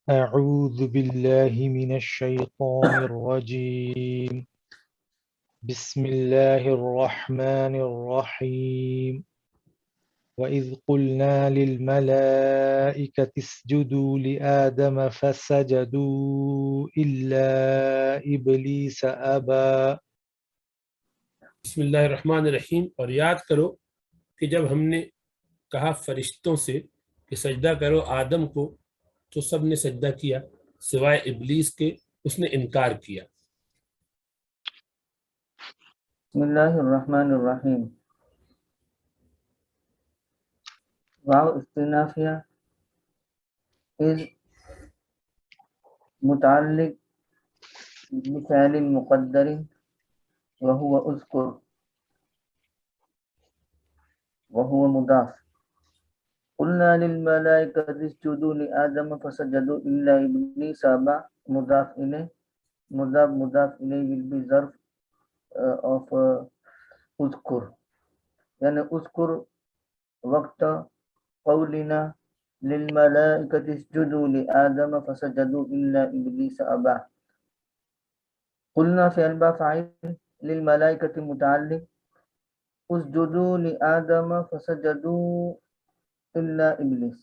أعوذ بالله من الشيطان الرجيم بسم الله الرحمن الرحيم وإذ قلنا للملائكة اسجدوا لآدم فسجدوا إلا إبليس أبى بسم اللہ الرحمن الرحیم۔ اور یاد کرو کہ جب ہم نے کہا فرشتوں سے کہ سجدہ کرو آدم کو تو سب نے سجدہ کیا سوائے ابلیس کے، اس نے انکار کیا۔ بسم اللہ الرحمن الرحیم۔ واو استنافیہ از متعلق بفعل مقدر وهو اذکر وهو مضاف۔ قلنا للملائکة اسجدوا لآدم فسجدوا إلا إبلیس أبى، مضاف إلیہ، مضاف إلیہ will be ظرف of اذکر، یعنی اذکر وقت قولنا للملائکة اسجدوا لآدم فسجدوا إلا إبلیس أبى۔ قلنا فعل با فاعل، للملائکة متعلق، اسجدوا لآدم فسجدوا إلا إبلیس،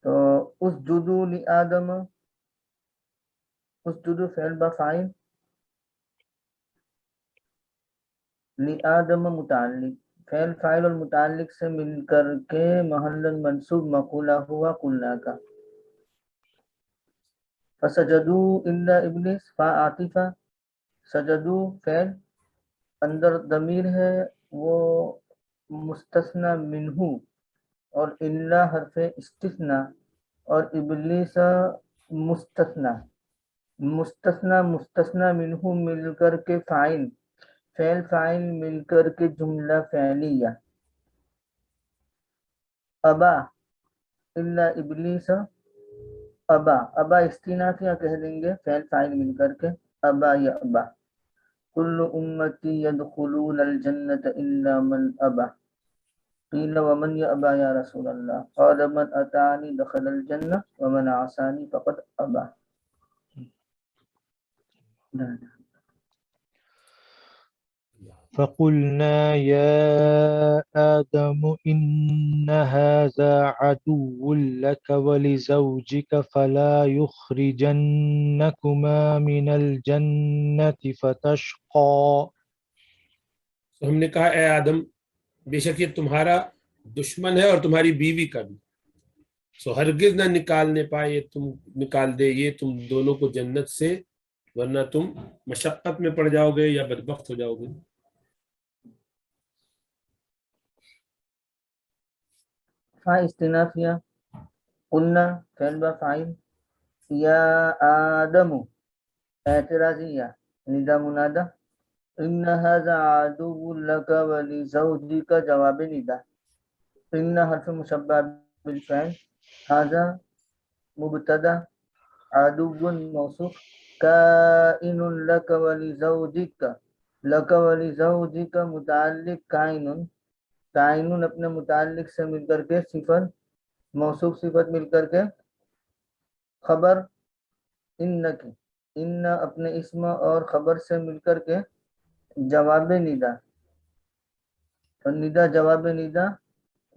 تو اسجدوا لآدم، اسجدوا فعل با فاعل، لآدم متعلق، فعل فاعل اور متعلق سے مل کر کے محل منصوب مقولہ ہوا قلنا کا۔ فسجدوا الا ابلیس، فا عاطفہ، سجدوا فعل، اندر ضمیر ہے وہ مستثنی منہ، اور الا حرف استثناء، اور ابلیس مستثنی منہ مل کر کے فاعل، فعل فاعل مل کر کے جملہ فعلیہ۔ ابا الا ابلیس، ابا، ابا استنافیہ کہہ دیں گے فعل فاعل مل کر کے، ابا یا ابا۔ کل امتی یدخلون الجنة الا من ابا، قیل ومن یابا یا رسول اللہ، قال من اتانی دخل الجنة ومن عصانی فقد ابا۔ فقلنا يا آدم إن هذا عدو لك ولزوجك فلا يخرجنكما من الجنة فتشقى۔ تو ہم نے کہا اے آدم بے شک یہ تمہارا دشمن ہے اور تمہاری بیوی کا بھی، سو ہرگز نہ نکالنے پائے یہ تم نکال دے یہ تم دونوں کو جنت سے، ورنہ تم مشقت میں پڑ جاؤ گے یا بدبخت ہو جاؤ گے۔ فا استنافیہ، قلنا فعل با فاعل، یا آدم اعتراضیہ، ندا منادہ، ان هذا عدو لك ولزوجك جواب ندا، ان حرف مشبہ بالفعل، هذا مبتدا، عدو موصوف، کائن لك ولزوجك، لك ولزوجك متعلق کائن، کائن اپنے متعلق سے مل کر کے صفت، موصوف صفت مل کر کے خبر ان کی، ان اپنے اسم اور خبر سے مل کر کے جواب ندا، اور ندا جواب ندا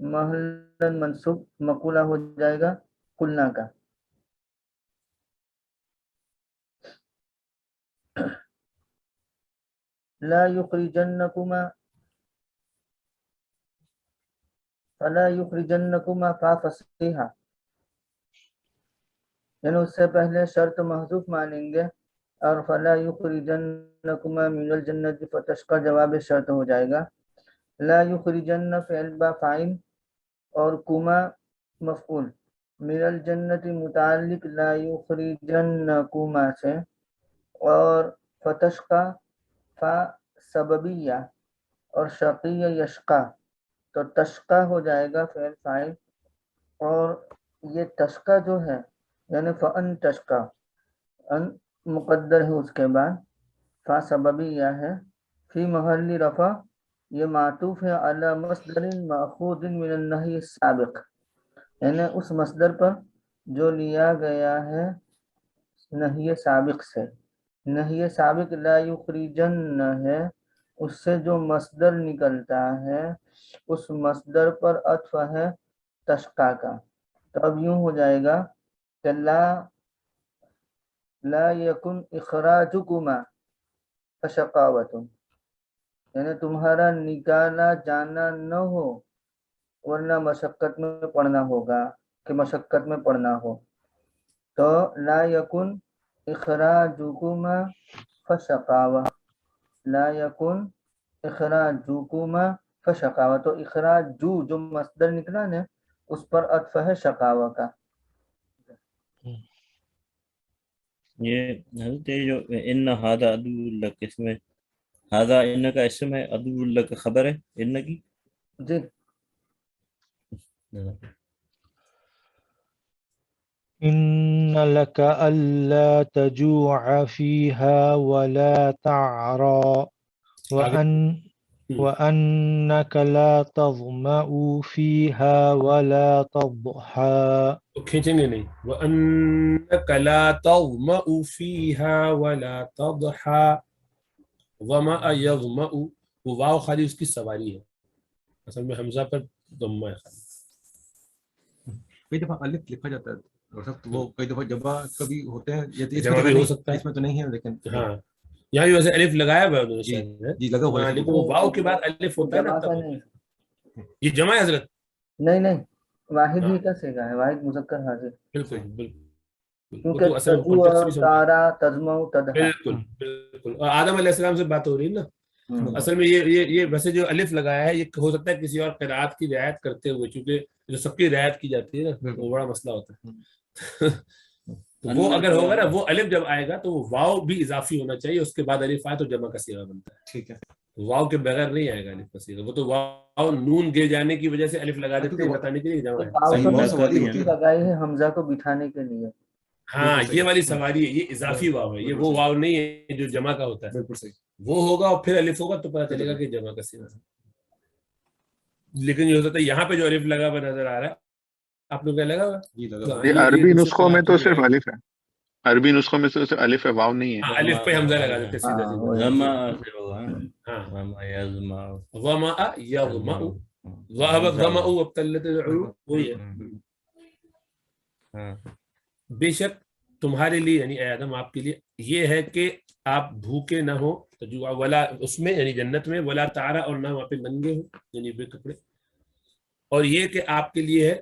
محل منصوب مقولہ ہو جائے گا قلنا کا۔ لا یخرجنکما، فلا یخرجنکما فا فصیحہ، یعنی اس سے پہلے شرط محذوف مانیں گے، اور فلا یخرجنکما من الجنت فتش کا جواب شرط ہو جائے گا۔ لا یخرجن فعل با فاعل اور کما مفعول، من الجنت متعلق لا یخرجنکما سے، اور فتش کا فا سببیہ، اور شقیہ یشقا، تو تشقا ہو جائے گا فعل فاعل، اور یہ تشقا جو ہے یعنی فَأَن تشقا، ان مقدر ہے اس کے بعد، فا سببیہ ہے، فی محل رفع، یہ معطوف ہے علی مصدر مأخوذ من النہی السابق، یعنی اس مصدر پر جو لیا گیا ہے نہی سابق سے. نہی سابق لا یخرجن ہے، اس سے جو مصدر نکلتا ہے اس مصدر پر عطف ہے تشقا کا. تو اب یوں ہو جائے گا کہ لا یکن اخراجکما فشقاوۃ، یعنی تمہارا نکالا جانا نہ ہو ورنہ مشقت میں پڑنا ہوگا، کہ مشقت میں پڑنا ہو. تو لا یکن اخراجکما فشقاوہ، لا یکن اخراجکما فشقاوہ. تو اخراجو جو مصدر نکلا نا اس پر عطف ہے شقاوہ کا. یہ حضرت یہ جو ان ہذا عدو لک، اس میں ہذا ان کا اسم ہے، عدو لک خبر ہے ان کی. جی إن لك ألا تجوع فيها ولا تعرى وأنك لا تظمأ فيها ولا تضحى. تو کھینچیں گے نہیں. وَأَنَّكَ لَا تَظْمَأُ فِيهَا وَلَا تَضْحَى. ظَمَأَ يَظْمَأُ، وہ واو خالی اس کی سواری ہے، اصل میں حمزہ پر ضمہ ہے خالی. کئی دفعہ الف لکھا جاتا ہے اور سب وہ کئی دفعہ جبا کبھی ہوتے ہیں، یہ اس جمع میں بھی تو ہو نہیں، سکتا ہے. اس میں تو نہیں ہے لیکن ہاں یہاں بھی ویسے الف لگایا ہوا ہے انہوں نے جی شاید. جی لگا ہوا ہاں ہے. لیکن وہ واو کے بعد الف ہوتا ہے نا جمع تب کا ہوتا نہیں، ہے. یہ جمع ہے حضرت. نہیں واحد ہاں ہی کا سیگا ہے، واحد مذکر حاضر. بالکل بالکل. وہ کیونکہ تو اصل میں تجوع کانٹیکٹ سے بھی سمجھ. تارا تزمع تدہا. بالکل بالکل. اور آدم علیہ السلام سے بات ہو رہی ہے نا. ہوں. اصل میں یہ ویسے جو الف لگایا ہے یہ ہو سکتا ہے کسی اور قرات کی رعایت کرتے ہوئے، چونکہ جو سب کی رعایت کی جاتی ہے نا وہ بڑا مسئلہ ہوتا ہے. تو وہ اگر ہوگا نا وہ الف جب آئے گا تو وہ واو بھی اضافی ہونا چاہیے، اس کے بعد الف آئے تو جمع کا صیغہ بنتا ہے. ٹھیک ہے. واو کے بغیر نہیں آئے گا الف کا صیغہ. وہ تو واو نون گر جانے کی وجہ سے الف لگا دیتے ہیں بتانے کے لیے جمع ہے. واو صحیح تو واو نے سواری اس ہوتی کی ہے. لگائی ہے حمزہ کو بٹھانے کے لیے. ہاں بالکل صحیح. یہ والی سواری ہے، یہ اضافی واو ہے، یہ وہ واو نہیں ہے جو جمع کا ہوتا ہے. بالکل صحیح. وہ ہوگا اور پھر الف ہوگا تو پتہ چلے گا کہ جمع کا صیغہ ہے. لیکن یہ ہو سکتا ہے یہاں پہ جو الف لگا ہوا نظر آ رہا ہے آپ لوگ کیا لگا ہوا؟ جی لگا ہوا. یہ عربی نسخوں میں تو صرف الف ہے، عربی نسخوں میں تو صرف الف ہے، واو نہیں ہے. ہاں الف پہ حمزہ لگا دیتے سیدھا سیدھا. زما سے ہوگا. ہاں زما یزما ظمأ یظمأ، ذهب الظمأ وابتلت العروق، وہی ہے. ہاں بے شک تمہارے لیے یعنی اے آدم آپ کے لیے یہ ہے کہ آپ بھوکے نہ ہو، تجوع ولا اس میں یعنی جنت میں، ولا تعرا اور نہ وہاں پہ ننگے ہو یعنی بے کپڑے. اور یہ کہ آپ کے لیے ہے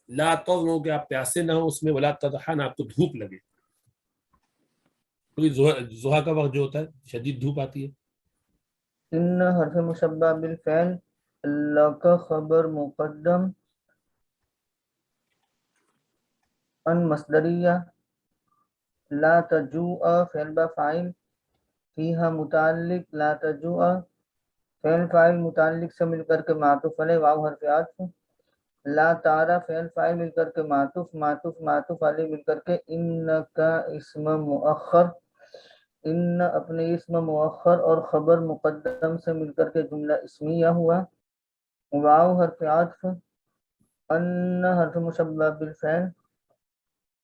لا تظمؤ کہ آپ پیاسے نہ ہو اس میں، ولا تضحا نہ آپ کو دھوپ لگے. کیونکہ ضحیٰ کا وقت جو ہوتا ہے شدید دھوپ آتی ہے. ان حرف مشبہ بالفعل، اللہ کا خبر مقدم، ان مصدریہ، لا تجوع فعل با فاعل، فیہا متعلق، لا تجوع فعل فاعل متعلق سے مل کر کے معطوف علیہ واو حرف عطف، لا تارا فعل فاعل مل کر کے معطوف علیہ مل کر کے ان کا اسم مؤخر، ان اپنے اسم مؤخر اور خبر مقدم سے مل کر کے جملہ اسمیہ ہوا. واو حرف عطف، ان حرف مشبہ بالفعل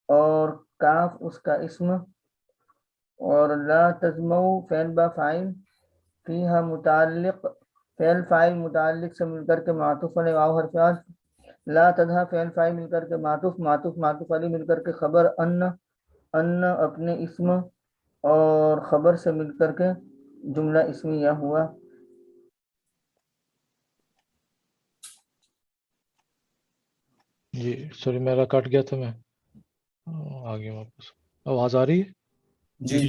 اور کاف اس کا اسم، اور لا تزمو فعل با فاعل، فیہا متعلق فعل فاعل متعلق سے مل کر کے معطوف علیہ واو حرف عطف، لا تدھا فعل فاعل مل کر کے معطوف علیہ مل کر کے خبر ان اپنے اسم اور خبر سے مل کر کے جملہ اسمیہ ہوا. جی سوری میرا کٹ گیا تھا، میں آ گیا واپس. آواز آ رہی ہے؟ جی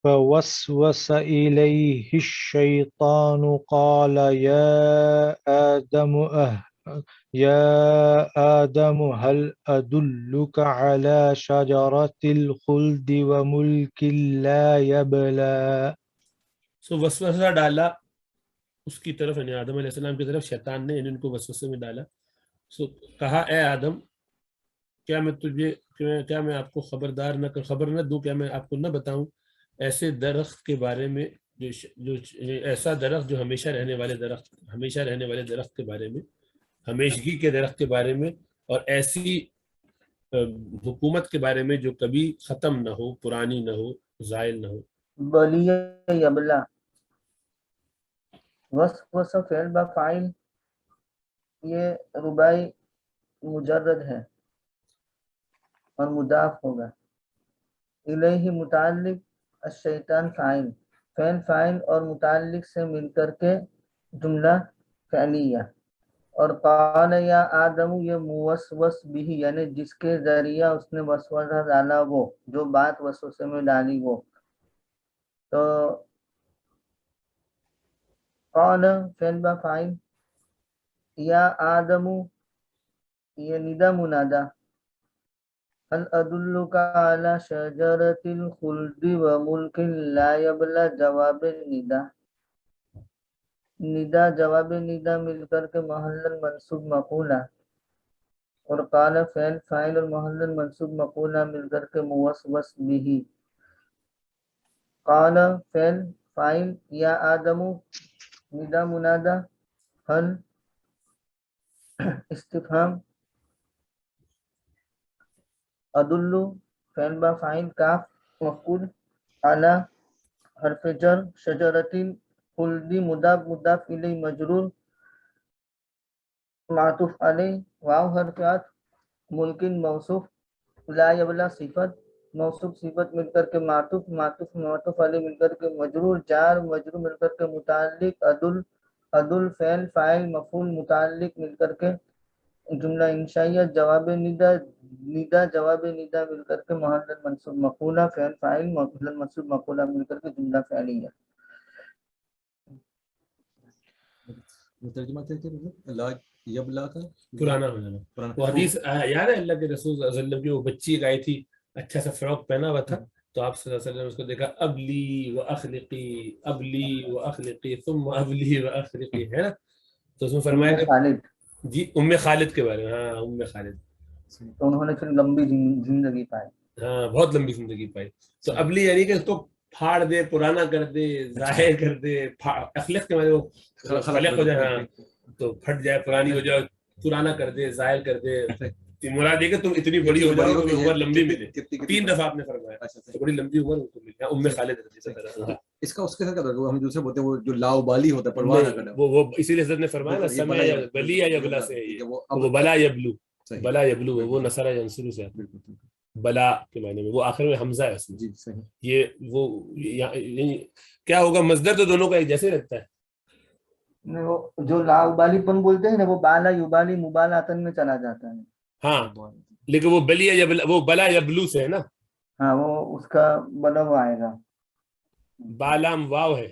فوسوس إليه الشيطان قال يا آدم هل أدلك على شجرة الخلد وملك لا يبلى. سو وسوسہ ڈالا اس کی طرف یعنی آدم علیہ السلام کی طرف شیطان نے، یعنی ان کو وسوسے میں ڈالا. سو کہا اے آدم کیا میں آپ کو خبر نہ دوں، کیا میں آپ کو نہ بتاؤں ایسے درخت کے بارے میں جو ایسا درخت جو ہمیشہ رہنے والے درخت کے بارے میں، ہمیشگی کے درخت کے بارے میں، اور ایسی حکومت کے بارے میں جو کبھی ختم نہ ہو، پرانی نہ ہو، زائل نہ ہو. بلی یبلا وصف فعل با فاعل یہ رباعی مجرد ہے اور مضاف ہوگا. الیہ متعلق الشیطان فاعل، فعل فاعل اور متعلق سے مل کر کے جملہ فعلیہ. اور قال یا آدم یہ موسوس بھی یعنی جس کے ذریعہ اس نے وسوسہ ڈالا، وہ جو بات وسوسے میں ڈالی وہ. تو قال فعل با فاعل، یا آدم یہ ندا منادا. هل ادلک علی شجرۃ الخلد وملک لا یبلی جواب ندا. ندا جواب ندا مل کر کے محل منصوب مقولہ، اور قال فعل فاعل اور محل منصوب مقولہ مل کر کے موسوس بھی. قال فعل فاعل، یا آدم ندا منادا، هل استفہام، ادلو فعل با فاعل کاف مفعول، اعلی حرف جر، شجرتین خلدی مضاف مضاف الیہ مجرور معطوف علیہ، واو حرف عطف، ملکن موصوف، لا یبلا صفت، موصوف صفت مل کر کے معطوف، معطوف معطوف علیہ مل کر کے مجرور، جار مجرور مل کر کے متعلق، عدل فعل فاعل مفعول متعلق مل کر کے جملہ انشائیہ، جواب ندا جواب ندا مل کر کے محل منصوب مقولہ، فعل فاعل محل منصوب مقولہ مل کر کے جملہ فعلیہ. ترجمہ کیا لا یبلا کا پرانا ہو جانا. وہ حدیث یاد ہے اللہ کے رسول صلی اللہ علیہ وسلم کی وہ بچی ایک آئی تھی، اچھا سا فراک پہنا ہوا تھا، تو آپ صلی اللہ علیہ وسلم نے اس کو دیکھا، ابلی و اخلقی ثم ابلی و اخلقی، ہے نا. تو اس میں فرمایا کہ خالد، جی ام خالد کے بارے میں، ہاں ام خالد، تو انہوں نے پھر لمبی زندگی پائی. ہاں بہت لمبی زندگی پائی. تو ابلی یعنی کہ اس کو پھاڑ دے، پرانا کر دے، ظاہر کر دے. اخلق کے معنی وہ خلق ہو جائے، ہاں تو پھٹ جائے، پرانی ہو جائے، پرانا کر دے، ظاہر کر دے. مراد یہ کہ تم اتنی بڑی ہو جاؤ کہ عمر لمبی ملے. 3 دفعہ آپ نے فرمایا تو بڑی لمبی عمر ان کو ملی. ام خالد اس کا اس کے ساتھ کیا ہم دوسرے بولتے ہیں وہ جو لاؤبالی ہوتا ہے، پرواہ نہ کرنا. وہ اسی لیے حضرت نے فرمایا نا سمع بلی یا بلا سے ہے، وہ بلا یبلو، بلا یبلو وہ نصر ینصر سے ہے، بلا کے معنی میں وہ آخر میں حمزہ ہے اس میں. جی صحیح. یہ وہ کیا ہوگا، مصدر تو دونوں کا ایک جیسے رہتا ہے. وہ جو لا ابالی پن بولتے ہیں نا، وہ بالا یبالی مبالاتن میں چلا جاتا ہے. ہاں لیکن وہ بلی یبلا، وہ بلا یبلو سے ہے نا. ہاں وہ اس کا بلا وہ آئے گا. بالام واو ہے،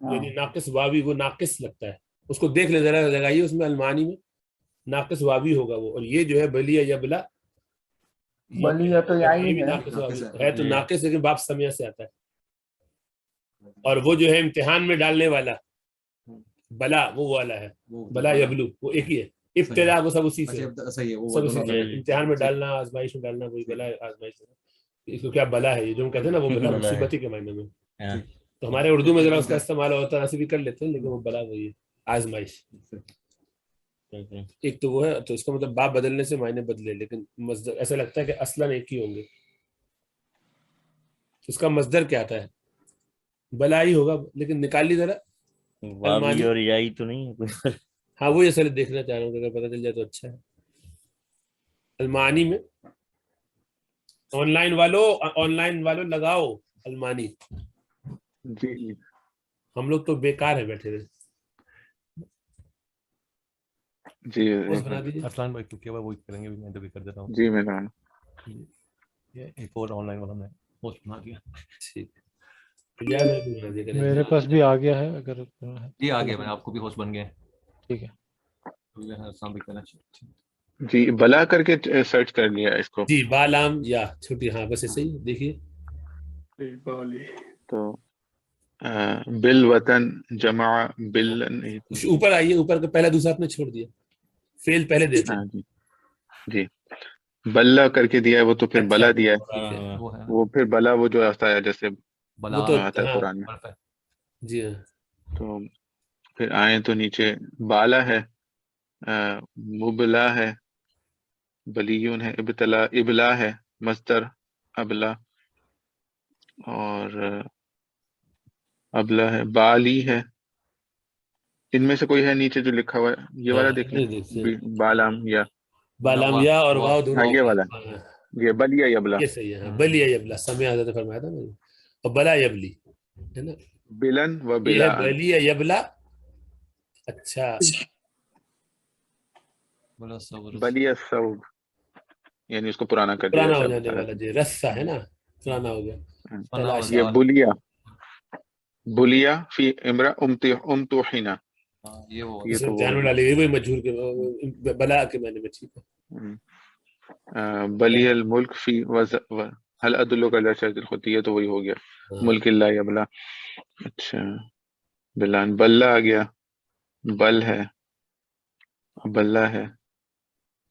یعنی ناقص واوی، وہ ناقص لگتا ہے. اس کو دیکھ لیں ذرا، لگائیے اس میں المانی میں ناقص واوی ہوگا وہ. اور یہ جو ہے بلی یبلا، بلی یا تو یہی یہ بھی ہے، ناقص واوی ہے، تو ناقص لیکن باب سمیہ سے آتا ہے. اور وہ جو ہے امتحان میں ڈالنے والا بلا، وہ والا ہے بلا یبلو، وہ ایک ہی ہے. ابتدا وہ سب اسی سے، صحیح ہے وہ سب اسی سے. امتحان میں ڈالنا، آزمائش میں ڈالنا، وہی بلا آزمائش ہے. اس کو کیا بلا ہے، یہ جو ہم کہتے ہیں نا وہ بلا مصیبتی کے معنی میں. تو ہمارے اردو میں ذرا اس کا استعمال ہوتا ہے، ایسے بھی کر لیتے ہیں، لیکن وہ بلا وہی ہے، آزمائش. ایک تو وہ ہے، تو اس کا مطلب باب بدلنے سے معنی بدلے، لیکن مصدر ایسا لگتا ہے کہ اصلاً ایک ہی ہوں گے. اس کا مصدر کیا آتا ہے، بلا ہی ہوگا، لیکن نکالی ذرا واوی اور یائی تو نہیں ہے کوئی. ہاں وہی اصل دیکھنا چاہ رہا ہوں، اگر پتہ چل جائے تو اچھا ہے. المانی میں آن لائن والوں لگاؤ المانی. جی جی ہم لوگ تو بیکار ہیں بیٹھے ہوئے. جی پوسٹ بنا دیجیے. ارسلان بھائی کیا وہی کریں گے، میں تو بھی کر دیتا ہوں. جی میں نے ایک اور آن لائن والا میں پوسٹ بنا دیا. ٹھیک ہے، میرے پاس بھی آ گیا ہے، اگر یہ آ گیا، میں آپ کو بھی ہوسٹ بن گئے. ٹھیک ہے. ارسلان بھائی کرنا چاہیے. جی بلا کر کے سرچ کر لیا اس کو. جی بالام یا چھوٹی، ہاں بس ایسے ہی دیکھیے. تو بل وطن جمع بل، اوپر آئیے، اوپر کا پہلا دوسرا آپ نے چھوڑ دیا، فیل پہلے دیتے. ہاں جی جی بلا کر کے دیا ہے، وہ تو پھر بلا دیا ہے. وہ پھر بلا وہ جو آتا ہے جیسے بلا آتا ہے قرآن میں. جی ہاں. تو پھر آئیں تو نیچے بالا ہے، مبلا ہے، بلیون ہے، ابتلا ابلا ہے مصدر ابلا، اور ابلا ہے، بالی ہے. ان میں سے کوئی ہے نیچے جو لکھا ہوا ہے یہ والا دیکھ لیں، بالام یا بالام یا اور واو دونوں. ہاں یہ والا، یہ بلیا یبلا، یہ صحیح ہے. بلیا یبلا، سمع حضرت نے فرمایا تھا نا. اور بلا یبلی ہے نا، بلن و یہ ہے بلا. بلیا یبلا. اچھا بلا صبر بلی الثوب یعنی اس کو پرانا کر دیا پرانا ہو جیسے جانے والا جی، رسا ہے نا، پرانا ہو گیا. فنا و یہ زال. بلیا، بلیا فی امرا امتحنا، یہ وہ یہ اس تو میں وہ دھیان میں ڈالی گئی وہی مجہور کے بلا کے معنی میں. ٹھیک ہے. بلی الملک فی حل ادلک علی شجرۃ الخلد، یہ تو وہی ہو گیا ملک اللہ یبلا. اچھا بلان، بلہ آ گیا، بل ہے، بلہ ہے.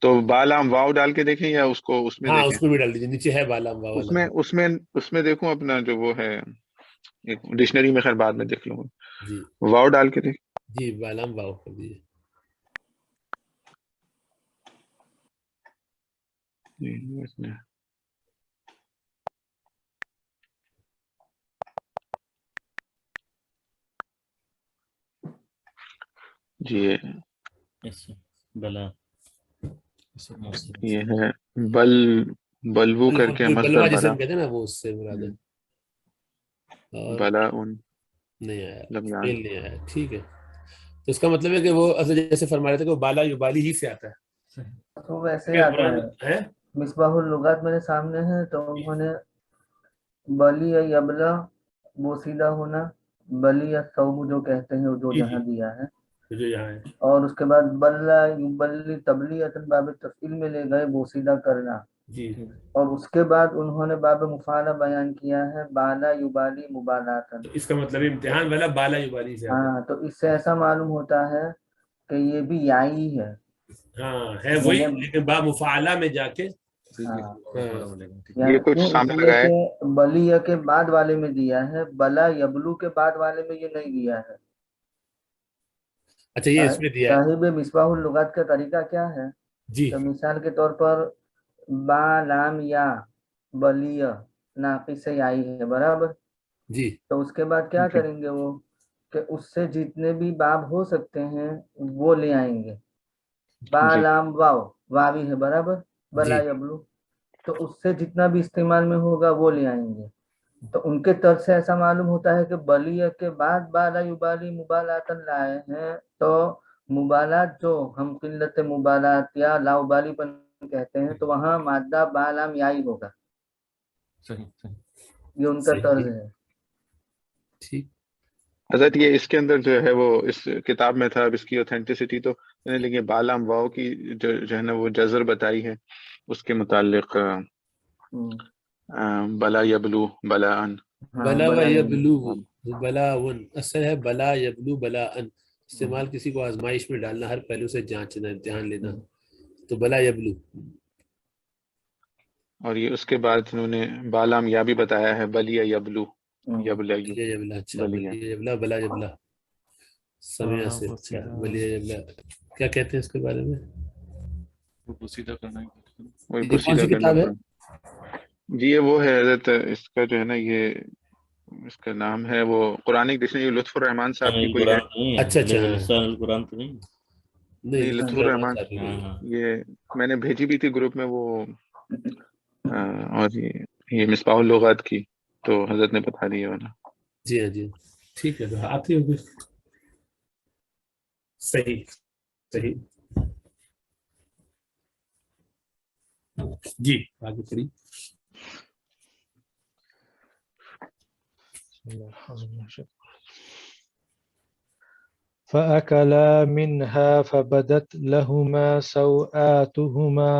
تو بالام واو ڈال کے دیکھیں یا اس کو اس میں ہاں دیکھیں؟ اس میں بھی ڈال دیجیے، نیچے ہے بالام واو والا. اس میں دیکھوں اپنا جو وہ ہے ڈکشنری میں، خیر بعد میں دیکھ لوں گا. جی واو ڈال کے دیکھ. جی بالام واو کر دیجیے. جی ایسے بلا یہ ہے بلبو کر کے بلوا مصدر جسے بلا، ہم کہتے ہیں نا، وہ اس سے مراد ہے. اور بلا ان نہیں آیا، لم یعن. فعل نہیں آیا. ٹھیک ہے، تو اس کا مطلب ہے کہ وہ اصل جیسے فرما رہے تھے کہ وہ بالا یبالی ہی سے آتا ہے. تو ویسے ہی آتا ہے. مصباح اللغات میرے سامنے ہے، تو انہوں نے بلی یا یبلا بوسیدہ ہونا، بلی یا ثوب جو کہتے ہیں جو جہاں دیا ہے، جو یہاں ہے. اور اس کے بعد بلا یبلی تبلیغ باب تفعیل میں لے گئے بوسیدہ کرنا. جی اور اس کے بعد انہوں نے باب مفعلہ بیان کیا ہے بالا یبالی مبالاتن. اس کا مطلب امتحان والا بالا یبالی سے آتا ہے. ہاں، تو اس سے ایسا معلوم ہوتا ہے کہ یہ بھی یائی ہے. ہاں ہے وہی، لیکن با مفعلہ میں جا کے یہ کچھ کیوں؟ اس سامنے لیے لگا ہے. کہ بلیہ کے بعد والے میں دیا ہے، بلا یبلو کے بعد والے میں یہ نہیں دیا ہے. اچھا یہ اس میں دیا ہے. صاحب مصباح اللغات کا طریقہ کیا ہے جی کہ مثال کے طور پر با لام یا بلیہ ناقص سے آئی ہے برابر، جی تو اس کے بعد کیا کریں گے وہ کہ اس سے جتنے بھی باب ہو سکتے ہیں وہ لے آئیں گے. با جی لام واو واوی ہے برابر، بلا جی یبلو، تو اس سے جتنا بھی استعمال میں ہوگا وہ لے آئیں گے. تو ان کے طرف سے ایسا معلوم ہوتا ہے کہ بلیہ کے بعد بالا یبالی مبالاتن لائے ہیں. تو مبالات جو ہم قلت مبالات یا لا ابالی پن کہتے ہیں، تو وہاں مادہ بالام یائی ہوگا. یہ ان کا طرز ہے. ٹھیک. حضرت یہ اس کے اندر جو ہے وہ اس کتاب میں تھا، اب اس کی اوتھینٹسٹی تو لیکن بالام واو کی جو ہے نا وہ جزر بتائی ہے اس کے متعلق بلا یبلو بلا ان. بلا و یبلو بلا ون اصل ہے بلا یبلو بلا ان. استعمال کسی کو آزمائش میں ڈالنا، ہر پہلو سے جانچنا، امتحان لینا، تو بلا یبلو. اور یہ اس کے بعد انہوں نے بالام یا بھی بتایا ہے، بلیا یبلو یبلا یہ یبلا. اچھا بلیا. بلیہ یبلا بلا یبلا سمع سے. اچھا بلیہ یبلا کیا کہتے ہیں اس کے بارے میں؟ بوسیدہ کرنا وہی یہ کون بوسیدہ سی کرنا کتاب ہے؟ پڑا. جی یہ وہ ہے حضرت، اس کا جو ہے نا یہ اس کا نام ہے وہ قرآنک ڈکشنری، لطف الرحمان صاحب کی کوئی ہے. قرآن نہیں ہے. اچھا اچھا لسان القرآن تو نہیں. نہیں لطف الرحمان، ہاں یہ میں نے بھیجی بھی تھی گروپ میں وہ، اور یہ مصباح اللغات کی تو حضرت نے بتا دیا والا. جی ہاں جی ٹھیک ہے، تو آتی ہوگی. صحیح صحیح. جی آگے پڑھی. فأكلا منها فبدت لهما سوآتهما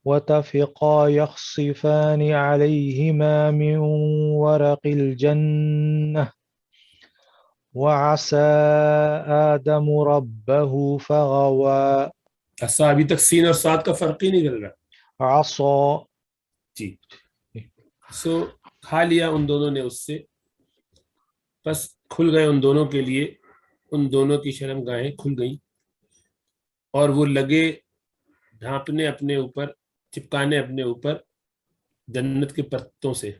وطفقا يخصفان عليهما من ورق الجنة وعصى آدم ربه فغوى. ایسا ابھی تک سین اور صاد کا فرق ہی نہیں کر رہا. عصا. جی سو کھا لیا ان دونوں نے اس سے، بس کھل گئے ان دونوں کے لیے، ان دونوں کی شرم گاہیں کھل گئیں، اور وہ لگے ڈھانپنے اپنے اوپر, چپکانے اپنے اوپر جنت کے پتوں سے.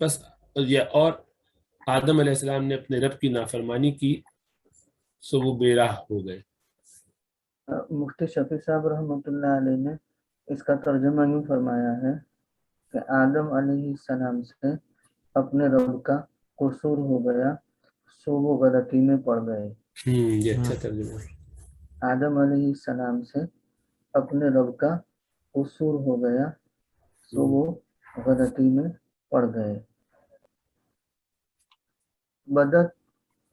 بس یہ, اور آدم علیہ السلام نے اپنے رب کی نافرمانی کی سو وہ بے راہ ہو گئے. مفتی شفیع صاحب رحمۃ اللہ علیہ نے اس کا ترجمہ یوں فرمایا ہے کہ آدم علیہ السلام سے اپنے رب کا قصور ہو گیا سو وہ غلطی میں پڑ گئے. یہ اچھا ترجمہ ہے. آدم علیہ السلام سے اپنے رب کا قصور ہو گیا سو وہ غلطی میں پڑ گئے.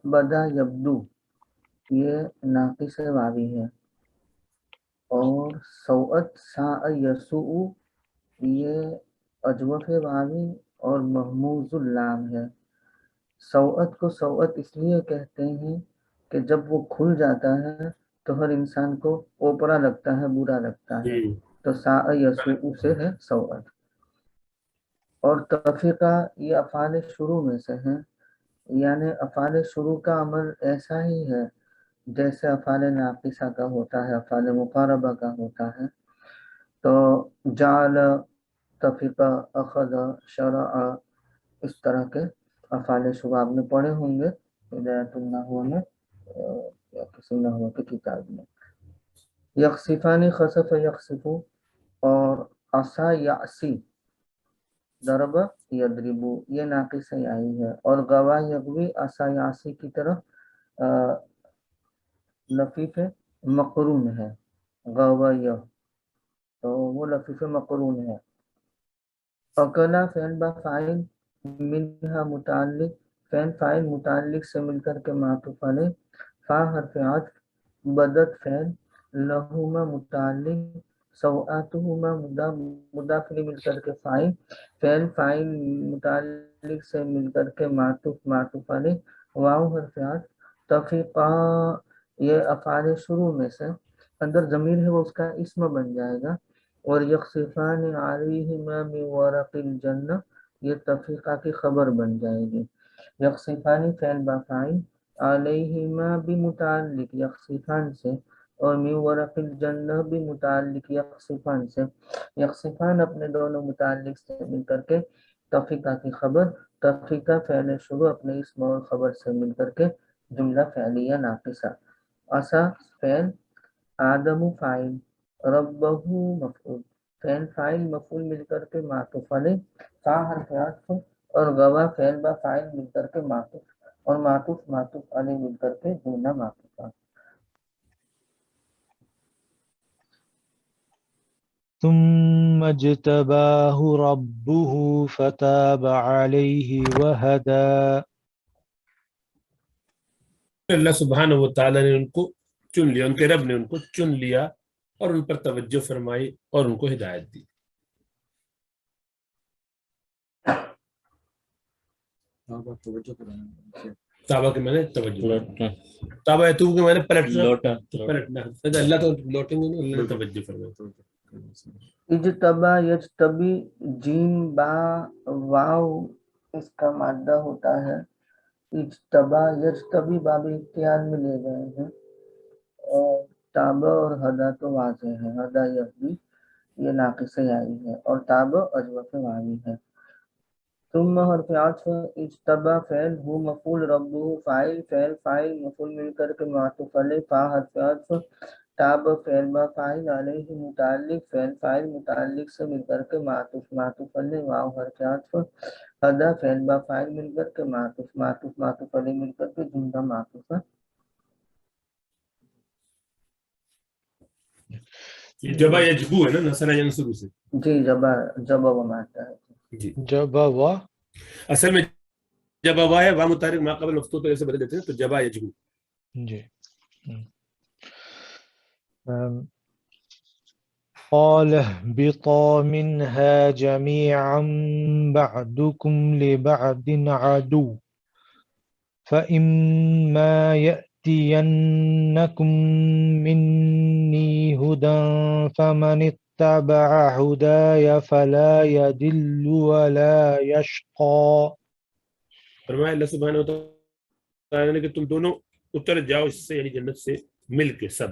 بدا یبدو یہ ناقص واوی ہے, اور سوءت ساء یسوء یہ اجوف واوی اور محموز اللام ہے. سوءت کو سوءت اس لیے کہتے ہیں کہ جب وہ کھل جاتا ہے تو ہر انسان کو اوپرا لگتا ہے, برا لگتا ہے, تو ساء یسوء سے ہے سوءت. اور تفیقہ یہ افعال شروع میں سے ہیں, یعنی افعال شروع کا عمل ایسا ہی ہے جیسے افعال ناقصہ کا ہوتا ہے, افعال مقاربہ کا ہوتا ہے. تو جعل, تفیقہ, اخذ, شرع, اس طرح کے افعال شروع آپ نے پڑھے ہوں گے ہدایت النحو میں یا کسی نحو کی کتاب میں. یخصفانی خسف یخصفو, اور عصا یعصی, ضرب یضربو یہ ناقص یائی ہے, اور گوا یغوی عصا یعصی کی طرف لفیف مقرون ہے. غوا یغ تو وہ لفیف مقرون ہے. اکلا فعل با فاعل منہا متعلق, فعل فاعل متعلق سے مل کر کے معطوف علیہ, فا حرف عطف, بدت فعل, لہما متعلق, سوآتہما مضاف مل کر کے فاعل, فعل فاعل متعلق سے مل کر کے معطوف علیہ, واو حرف عطف, تفیقہ یہ افعال شروع میں سے اندر ضمیر ہے وہ اس کا اسم بن جائے گا. اور یخصفان علیہما من ورق الجنہ یہ تفیقہ کی خبر بن جائے گی. یخصفانی فعل با فاعل, علیہما بھی متعلق یخصفان سے, اور من ورق الجنہ بھی متعلق یخصفان سے. یخصفان اپنے دونوں متعلق سے مل کر کے تفیقہ کی خبر, تفیقہ فعل شروع اپنے اسم اور خبر سے مل کر کے جملہ فعلیہ ناقصہ. عصا فعل, آدم فاعل, ربہ مفعول, فعل فاعل مفعول مل کر کے معطوف علیہ, فا حرف عطف, اور گوا فعل با فاعل مل کر کے معطوف, اور معطوف علیہ مل کر کے جملہ معطوفہ. ثم اجتباه ربه فتاب عليه وهدى. اللہ سبحانہ و تعالیٰ نے ان کو چن لیا, ان کے رب نے ان کو چن لیا اور ان پر توجہ فرمائی اور ان کو ہدایت دی. تابہ کے معنی توجہ, تابہ یتوب کے معنی پلٹنا, پلٹنا. اللہ تو لوٹیں گے, اللہ نے توجہ فرمائی. اجتبا یجتبی, جیم با واو اس کا مادہ ہوتا ہے. اجتبا یجتبی باب اختیار میں لے گئے ہیں, اور تابہ اور ہدا تو واضح ہے, ہدا یہدی یہ ناقص یائی ہے, اور تابہ اجوف واوی ہے. ثم حرف عطف, اجتبا فعل, ہو مفعول, ربہ فاعل, فعل فاعل مفعول مل کر کے معطوف علیہ, فا حرف عطف, تاب فعل با فاعل, علیہ متعلق, فعل فاعل متعلق سے مل کر کے معطوف علیہ, واو حرف عطف, ہدا فعل با فاعل مل کر کے معطوف علیہ مل کر کے جملہ معطوفہ. جبا یجبو ہے نا, نصر ینصر سے. جی جبا وہ ماتا ہے. جی جبا و, اصل میں جبا وا ہے, وا متحرک ما قبل مفتوح تو ایسے بدل دیتے ہیں, تو جبا یجبو. جی. قال اهبطا منها جميعا بعضكم لبعض عدو فإما يأتينكم مني هدى فمن اتبع هداي فلا يضل ولا يشقى. فرمایا اللہ سبحانہ و تعالیٰ نے کہ تم دونوں اتر جاؤ اس سے, یعنی جنت سے مل کے سب,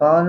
قال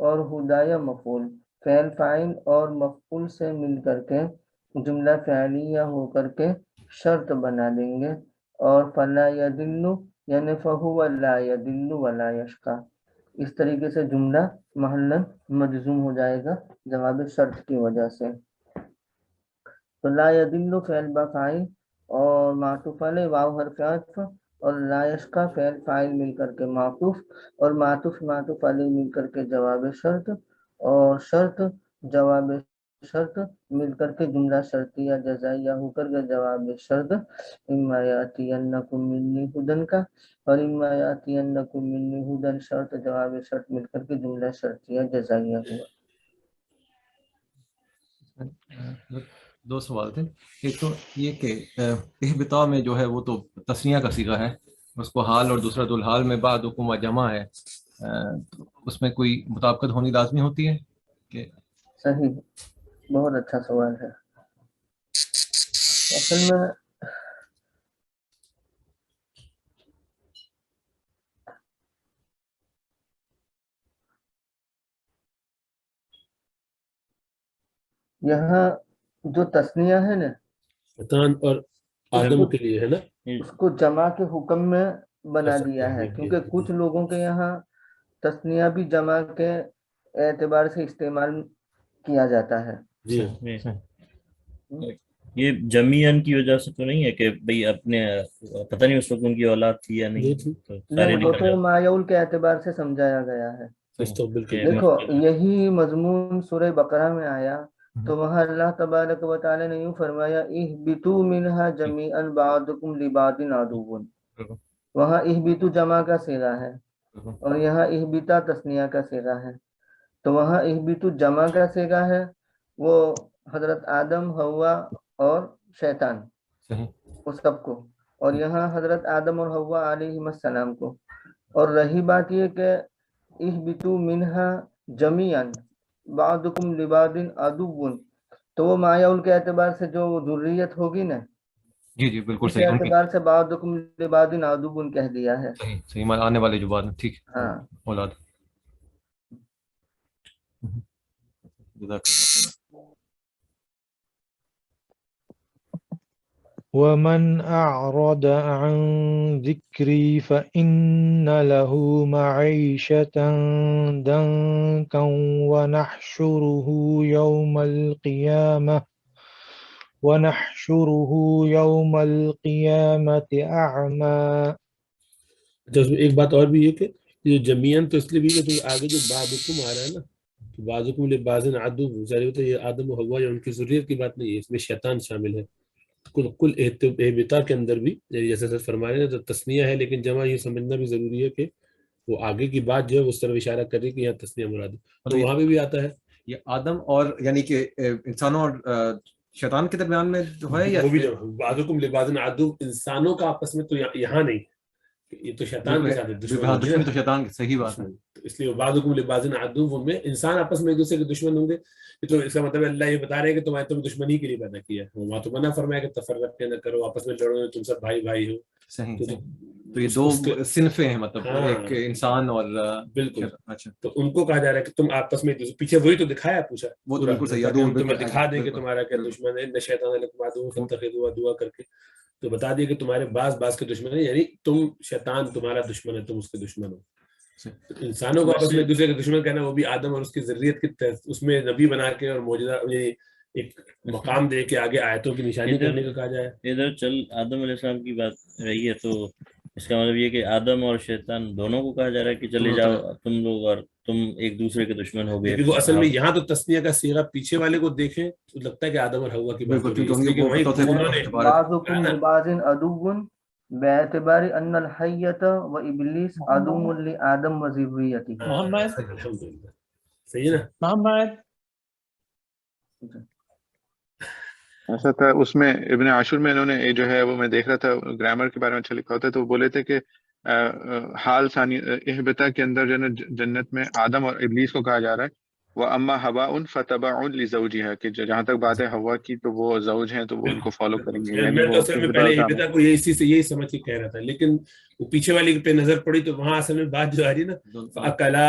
اور ہدایہ مفعول فعل فاعل اور مفعول سے مل کر کے جملہ فعلیہ ہو کر کے شرط بنا دیں گے، اور فلا یدل یعنی فہو لا یدل ولا یشقی، اس طریقے سے جملہ محلاً مجزوم ہو جائے گا جواب شرط کی وجہ سے۔ تو لا یدل فعل با فاعل اور معطوف علیہ واو حرف عطف، اور لا یشقی فعل فاعل مل کر کے معطوف، اور معطوف علیہ مل کر کے جواب شرط، اور شرط جواب شرط مل کر کے جملہ شرطیہ جزائیہ ہو کر کے جواب شرط، اما یاتینکم منی ہدن کا، اور اما یاتینکم منی ہدن شرط جواب شرط مل کر کے جملہ شرطیہ جزائیہ ہوا۔ دو سوال تھے، ایک تو یہ کہ اہبطا میں جو ہے وہ تو تثنیہ کا صیغہ ہے، اس کو حال اور دوسرا ذوالحال میں بعدکم جمع ہے، اس میں کوئی مطابقت ہونی لازمی ہوتی ہے کہ؟ صحیح، بہت اچھا سوال ہے۔ اصل میں یہاں جو تثنیہ ہے نا، شیطان اور آدم کے لیے ہے نا، اس کو جمع کے حکم میں بنا ایسا دیا ہے، کہہ دیا کیونکہ کچھ لوگوں کے یہاں تثنیہ بھی جمع کے اعتبار سے استعمال کیا جاتا ہے۔ جی یہ جمیعن کی وجہ سے تو نہیں ہے کہ بھئی اپنے پتہ نہیں اس وقت ان کی اولاد تھی یا نہیں، تو سارے نہیں، وہ نکل تو جاتے مایول کے اعتبار سے سمجھایا گیا ہے۔ اس تو بالکل کہ دیکھو مطلب یہی مضمون سورہ بقرہ میں آیا تو وہاں اللہ تبارک و تعالی نے یوں فرمایا اہبطوا منہا جمیعا بعضکم لبعض عدو، وہاں اہبطوا جمع کا صیغہ ہے اور یہاں اہبطا تثنیہ کا صیغہ ہے، تو وہاں اہبطوا جمع کا صیغہ ہے، وہ حضرت آدم حوا اور شیطان اس سب کو، اور یہاں حضرت آدم اور حوا علیہ السلام کو۔ اور رہی بات یہ کہ اہبطوا منہا جمیعا بعضکم لبعض عدو، تو وہ مایول کے اعتبار سے جو ذریت ہوگی نا، جی جی بالکل اس صحیح، اعتبار سے بعضکم لبعض عدو کہہ دیا ہے۔ صحیح صحیح، آنے والے جو بعد میں ٹھیک ہے ہاں، اولاد۔ جزاک اللہ۔ ومن أعرض عن ذكري فإن له معيشة ضنكا ونحشره يوم القيامة أعمى۔ تو اس میں ایک بات اور بھی ہے کہ یہ جمیعن تو اس لیے بھی ہے کہ آگے جو بعضکم آ رہا ہے نا، تو بعضکم لبعض عدو، ظاہر ہوتا ہے یہ آدم و حوا یا ان کی ذریت کی بات نہیں ہے، اس میں شیطان شامل ہے۔ کل اہبطا کے اندر بھی جیسے فرما رہے ہیں تو تثنیہ ہے، لیکن جمع یہ سمجھنا بھی ضروری ہے کہ وہ آگے کی بات جو ہے اس طرف اشارہ کر رہی ہے کہ یہاں تثنیہ مراد ہے، تو وہاں پہ بھی آتا ہے یہ آدم اور یعنی کہ انسانوں اور شیطان کے درمیان میں جو ہے، یا وہ بھی بعضکم لبعض عدو، انسانوں کا آپس میں تو یہاں نہیں، یہ تو شیطان کے ساتھ دشمن تو شیطان کی، صحیح بات ہے۔ تو اس لیے بعضکم لبعض عدو میں انسان آپس میں ایک دوسرے کے دشمن ہوں گے، تو اس کا مطلب اللہ یہ بتا رہے ہیں کہ تمہیں تم دشمنی کے لیے پیدا کیا ہے، وہاں تو منع فرمایا کہ تفرق نہ کرو، آپس میں لڑو، تم سب بھائی بھائی ہو۔ صحیح تو یہ دو صنفیں ہیں، مطلب ایک انسان اور بالکل، اچھا، تو ان کو کہا جا رہا ہے کہ تم آپس میں پیچھے وہی تو دکھایا پوچھا، وہ تو بالکل صحیح، ہم تمہیں دکھا دیں کہ تمہارا کیا دشمن ہے، ان شیطان لکم عدو فاتخذوه عدوا کر کے تو بتا دیا کہ تمہارے بعض کے دشمن ہیں، یعنی تم شیطان تمہارا دشمن ہے، تم اس کے دشمن ہو۔ انسانوں کو آپس میں ایک دوسرے کے دشمن کہنا، وہ بھی آدم اور اس کی ذریت کی اس میں نبی بنا کے اور معجزہ ایک مقام دے کے آگے آیتوں کی نشانی کرنے کا کہا جائے۔ ادھر چل آدم علیہ السلام کی بات رہی ہے، تو اس کا مطلب یہ کہ آدم اور شیطان دونوں کو کہا جا رہا ہے کہ چلے جاؤ تم لوگ اور تم ایک دوسرے کے دشمن ہو گئے۔ وہ اصل میں یہاں تو تثنیہ کا صیغہ پیچھے والے کو دیکھیں تو لگتا ہے کہ آدم اور حوا کی بات ہو رہی ہے، اس لیے کہ وہیں انہوں نے بعضکم لبعض عدو باعتبار ان الحیۃ و ابلیس عدو لآدم و ذریتہ۔ الحمدللہ صحیح ہے نا؟ محمد ایسا تھا اس میں ابن عاشور میں انہوں نے جو ہے وہ میں دیکھ رہا تھا گرامر کے بارے میں اچھا لکھا ہوتا ہے، تو وہ بولے تھے کہ حال ثانی اہبتا کے اندر جو ہے نا جنت میں آدم اور ابلیس کو کہا جا رہا ہے، وہ اما حوا فتبع لزوجها، کہ جہاں تک بات ہے حوا کی تو وہ زوج ہیں تو وہ ان کو فالو کریں گے، یعنی میں وہ تو اصل میں پہلے اہبتا کو اسی سے یہی سمجھ کے کہہ رہا تھا، لیکن وہ پیچھے والی پہ نظر پڑی تو وہاں اصل میں بات جو آ رہی ہے نا فاکلا،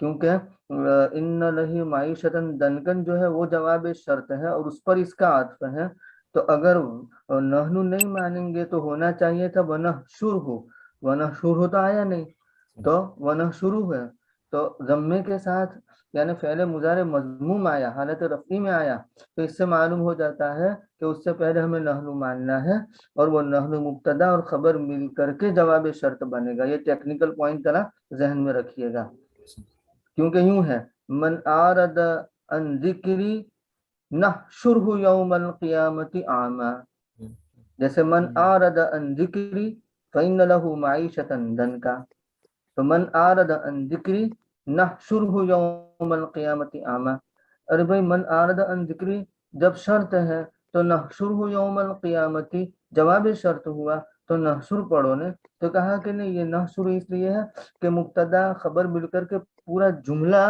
کیونکہ ان لہی معیشتن دنکن جو ہے وہ جواب شرط ہے اور اس پر اس کا عطف ہے، تو اگر نحنو نہیں مانیں گے تو ہونا چاہیے تھا ونحشرہ تو آیا نہیں، تو ونحشرہ ہے تو ضمے کے ساتھ یعنی فعل مضارع مضموم آیا، حالت رفعی میں آیا، تو اس سے معلوم ہو جاتا ہے کہ اس سے پہلے ہمیں نحنو ماننا ہے اور وہ نحنو مبتدا اور خبر مل کر کے جواب شرط بنے گا۔ یہ ٹیکنیکل پوائنٹ ذرا ذہن میں رکھیے گا، کیونکہ یوں ہے من آرد ان ذکری نحشرہ یوم القیامت اعمی، جیسے من آرد ان ذکری فإن له معیشتا ضنکا، تو من آرد ان ذکری نحشرہ یوم القیامت اعمی، ارے بھائی من آرد ان ذکری جب شرط ہے تو نحشرہ یوم القیامت جواب شرط ہوا تو نحشر پڑھو نے، تو کہا کہ نہیں یہ نحشر اس لیے ہے کہ مبتدا خبر مل کر کے پورا جملہ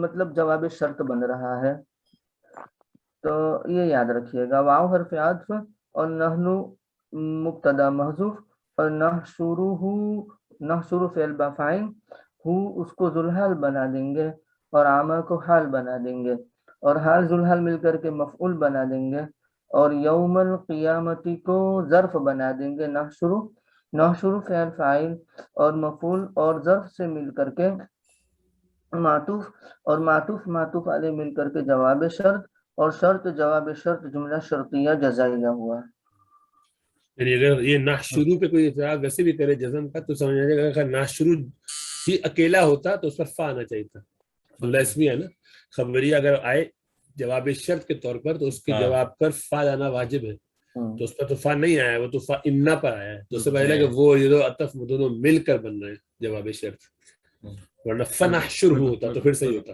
مطلب جواب شرط بن رہا ہے، تو یہ یاد رکھیے گا۔ واو حرف عطف اور نحنو مبتدا محذوف اور نحشرہ فعل با فاعل، ہو اس کو ذوالحال بنا دیں گے اور عامہ کو حال بنا دیں گے اور حال ذوالحال مل کر کے مفعول بنا دیں گے اور یوم القیامتی کو ظرف بنا دیں گے۔ نحشرہ فعل فاعل اور مفعول اور ظرف سے مل کر کے معطوف اور معطوف علیہ مل کر کے جواب شرط اور شرط جواب شرط جملہ شرطیہ جزائیہ ہوا۔ یعنی اگر یہ نحشرو پہ کوئی اعتراض ویسے بھی کرے جزم کا تو سمجھ جائے گا اگر نحشرو ہی اکیلا ہوتا تو اس پر فا آنا چاہیے تھا، جملہ اسمی ہے نا، خبریہ اگر آئے جواب شرط کے طور پر تو اس کے جواب پر فا جانا واجب ہے، تو اس پر تو فا نہیں آیا ہے، وہ تو فا انا پر آیا ہے، تو اس سے پہلے کہ وہ یہ دو عطف دونوں مل کر بن رہے ہیں جواب شرط، ورنہ فنحشرہ ہوتا تو پھر صحیح ہوتا۔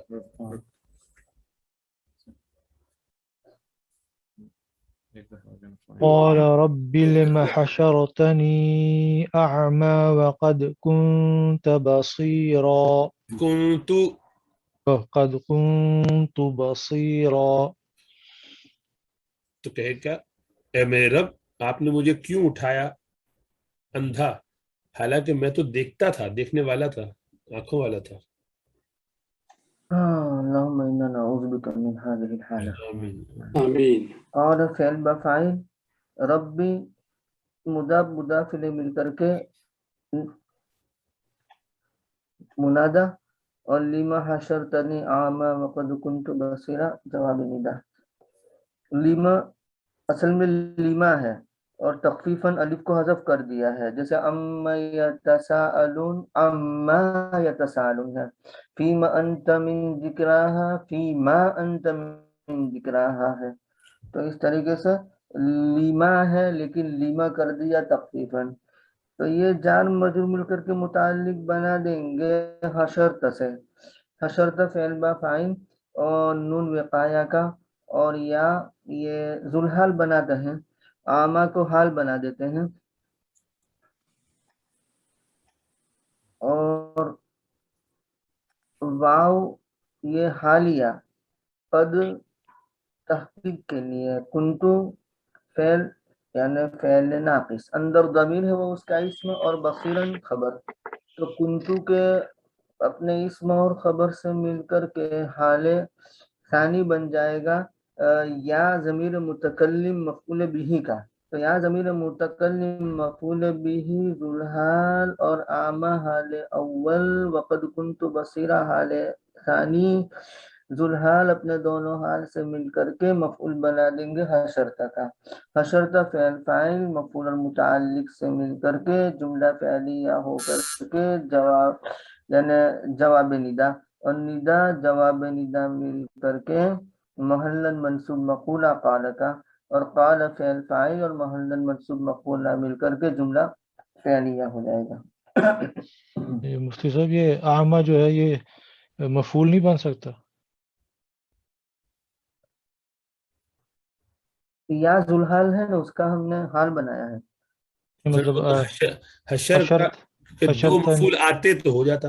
قال رب لم حشرتني أعمى وقد كنت بصيرا تو کہے کیا، اے میرے رب آپ نے مجھے کیوں اٹھایا اندھا، حالانکہ میں تو دیکھتا تھا، دیکھنے والا تھا، آنکھوں والا تھا۔ اللہم انا نعوذ بک من هذه الحالہ۔ آمین۔ اور فعل بفاعل ربی مضاف مضاف الیہ مل کر کے منادہ اور لما حشرتنی اعمی وقد کنت بصیرا جواب ندا۔ لما اصل میں لما ہے اور تخفیفاً الف کو حذف کر دیا ہے، جیسے اما یتساءلون ہے، فیما انت من ذکراہا فیما انت من ذکراہا ہے، تو اس طریقے سے لیما ہے لیکن لیما کر دیا تخفیفاً، تو یہ جار مجرور مل کر کے متعلق بنا دیں گے حشرت سے، حشرت فعل با فاعل اور نون وقایا کا اور یا یہ ذوالحال بناتے ہیں، آما کو حال بنا دیتے ہیں اور واو یہ حالیہ قد تحقیق کے لیے، کنتو فعل یعنی فعل ناقص، اندر ضمیر ہے وہ اس کا اسم اور بصیرن خبر، تو کنتو کے اپنے اسم اور خبر سے مل کر کے حال ثانی بن جائے گا یا ضمیر متکلم مفعول بھی کا، تو یا ضمیر متکلم مفعول بھی ذوالحال اور عامہ حال اول وقد کنت بصیرہ حال ثانی، ذوالحال اپنے دونوں حال سے مل کر کے مفعول بنا دیں گے حشرتا کا، حشرتا فعل فاعل مفعول متعلق سے مل کر کے جملہ فعلیہ ہو کر کے جواب یعنی جواب ندا، اور ندا جواب ندا مل کر کے محلن منصوب مقولہ قال کا، اور قال فعل فاعل اور محلن منصوب مقولہ مل کر کے جملہ فعلیہ ہو جائے گا۔ یہ مفتی صاحب یہ اعمى جو ہے یہ مفعول نہیں بن سکتا؟ یا ذوالحال ہے نا، اس کا ہم نے حال بنایا ہے، مطلب حشر کا کہ دو مفعول آتے تو ہو جاتا،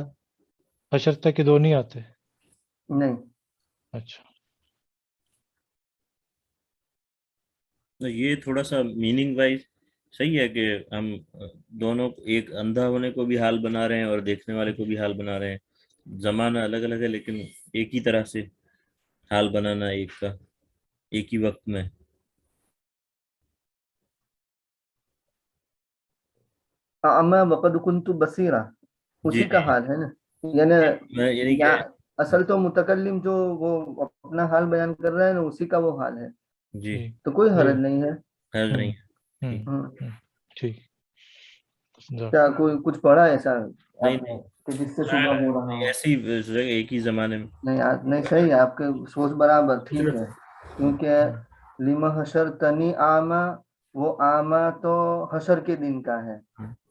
حشرتا کے دو نہیں آتے؟ نہیں اچھا، یہ تھوڑا سا میننگ وائز صحیح ہے کہ ہم دونوں ایک اندھا ہونے کو بھی حال بنا رہے ہیں اور دیکھنے والے کو بھی حال بنا رہے ہیں، زمانہ الگ الگ ہے لیکن ایک ہی طرح سے حال بنانا ایک کا ایک ہی وقت میں. اما وقد كنت بصیرا جی اسی کا حال ہے نا، یعنی یعنی کہ اصل تو متکلم جو وہ اپنا حال بیان کر رہا ہے نا اسی کا وہ حال ہے، جی تو کوئی جی حرج نہیں ہے. حرج نہیں. ٹھیک. جا. کیا کوئی کچھ پڑھا ایسا نہیں آپ نے کہ جس سے صبح ہو رہا ہو؟ ایسے ہی ایک ہی زمانے میں. نہیں صحیح ہے، آپ کے سوچ برابر ٹھیک ہے، کیونکہ لما حشر تنی آما، وہ آما تو حشر کے دن کا ہے،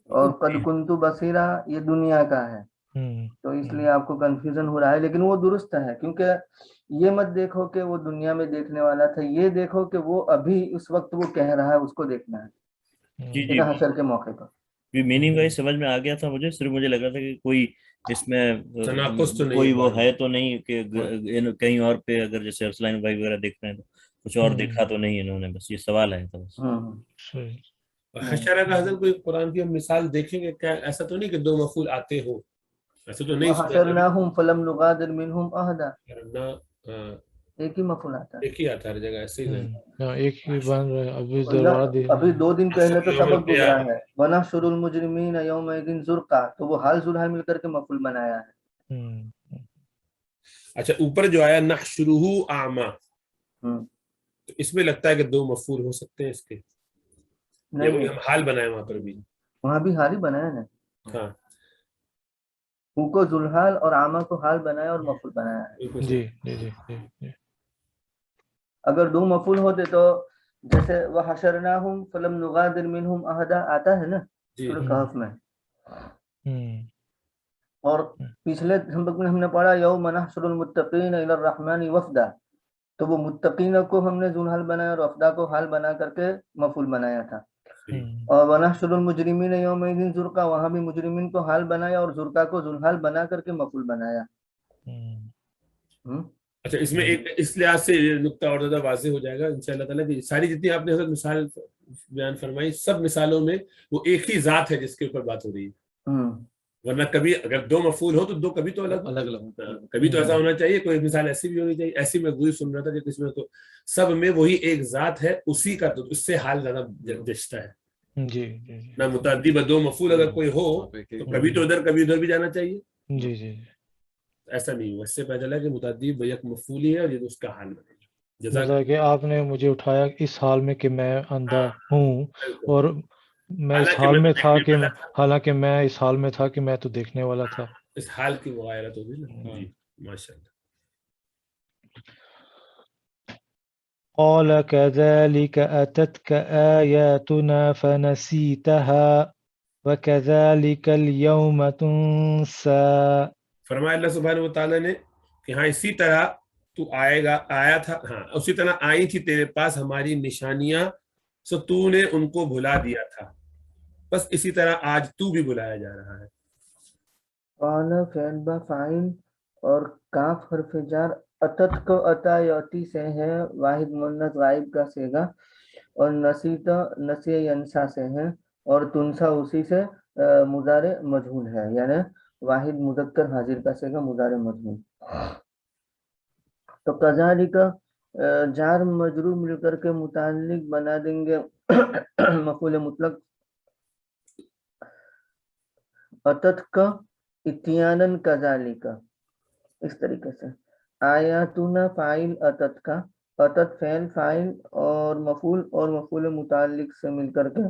اور قد کنتو بصیرا یہ دنیا کا ہے، تو اس لیے آپ کو کنفیوژن ہو رہا ہے، لیکن وہ درست ہے، کیونکہ یہ مت دیکھو کہ وہ دنیا میں دیکھنے والا تھا، یہ دیکھو کہ وہ ابھی اس وقت وہ کہہ رہا ہے، اس کو دیکھنا ہے جی جی حشر کے موقع پر. میننگ وائز سمجھ میں آ گیا تھا مجھے، صرف مجھے لگ رہا تھا کہ کوئی اس میں تناقض تو نہیں کوئی ہے وہ ہے تو نہیں کہ کہیں اور پہ اگر جیسے ارسلان بھائی وغیرہ دیکھ رہے ہیں تو کچھ اور دیکھا تو نہیں انہوں نے، بس یہ سوال ہے تو بس. صحیح. حشرہ کا حضرت کوئی قرآن کی ہم مثال دیکھیں گے کیا؟ ایسا تو نہیں کہ دو مفعول آتے ہو، ایسا تو نہیں سنا. وحشرناہم فلم نغادر منہم احدا، ہاں، ایک ہی مفعول آتا ہے. ایک ہی آتا ہے ہر جگہ ایسے ہی. ایک ہی بن رہا ہے ابھی دوبارہ ابھی 2 دن پہلے تو یوم سبق گزرا القیامہ. ہے، وَنَحْشُرُ الْمُجْرِمِينَ يَوْمَئِذٍ زُرْقًا، تو وہ حال زرحا مل کر کے مفعول بنایا ہے. اچھا اوپر جو آیا نحشرہ اعما، تو اس میں لگتا ہے کہ 2 مفعول ہو سکتے ہیں اس کے، یا وہی ہم حال بنائے وہاں پر بھی. وہاں بھی حال ہی بنایا نا، ہاں ہو کو ذوالحال اور عامہ کو حال بنایا اور مفعول بنایا ہے. بالکل جی صحیح. جی جی جی. اگر 2 مفعول ہوتے تو جیسے وحشرناہم فلم نغادر منہم احدا آتا ہے نا جی سورہ کہف میں، ہوں. اور پچھلے سبق میں ہم نے پڑھا یوم نحشر المتقین الی الرحمن وفدا، تو وہ متقین کو ہم نے ذوالحال بنایا اور وفدا کو حال بنا کر کے مفعول بنایا تھا. اور ونحشر المجرمین یومئذ زرقا، وہاں بھی مجرمین کو حال بنایا اور زرقا کو ذوالحال بنا کر کے مفعول بنایا. اچھا اس میں ایک اس لحاظ سے نقطہ اور زیادہ واضح ہو جائے گا انشاءاللہ تعالیٰ کہ ساری جتنی آپ نے حضرت مثال بیان فرمائی سب مثالوں میں وہ ایک ہی ذات ہے جس کے اوپر بات ہو رہی ہے. ورنہ کبھی اگر 2 مفعول ہو تو 2 کبھی تو الگ کبھی تو ایسا ہونا چاہیے، کوئی مثال ایسی بھی ہونی چاہیے. ایسی میں وہی سن رہا تھا کہ اس میں تو سب میں وہی ایک ذات ہے، اسی کا تو اس سے حال زیادہ جچتا ہے. جی جی نہ متعدی ب 2 مفعول اگر کوئی ہو تو کبھی تو ادھر کبھی ادھر بھی جانا چاہیے. جی جی. ایسا نہیں ہوا، اس سے پتہ چلا کہ متعدی بیک مفعول ہی ہے اور یہ اس کا حال بنے گا. جزاک کہ آپ نے مجھے اٹھایا اس حال میں کہ میں اندھا ہوں، اور میں اس حال میں تھا کہ حالانکہ میں اس حال میں تھا کہ میں تو دیکھنے والا تھا. اس حال کی مغایرت ہوگی نا. جی ماشاء اللہ. قال كذلك أتتك آياتنا فنسيتها وكذلك اليوم تنسى. فرمایا اللہ سبحانہ و تعالیٰ نے کہ ہاں اسی طرح تو آیا تھا، ہاں اسی طرح آئی تھی تیرے پاس ہماری نشانیاں، سو تو نے ان کو بھلا دیا تھا، بس اسی طرح آج تو بھی بلایا جا رہا ہے. قال فعل با فاعل اور کاف حرف جار، اتت کو عطا یاتی سے ہے، واحد مؤنث غائب کا صیغہ، اور نسیتا نسی ینسا سے ہے، اور تنسا اسی سے مضارع مجہول ہے، یعنی واحد مذکر حاضر کا صیغہ مضارع مجہول. تو کذالک جار مجرور مل کر کے متعلق بنا دیں گے مفعول مطلق اتت کا اتیانن کذالک، اس طریقے سے آیاتنا فاعل اتت کا، اتت فعل فاعل اور مفعول متعلق سے مل کر کے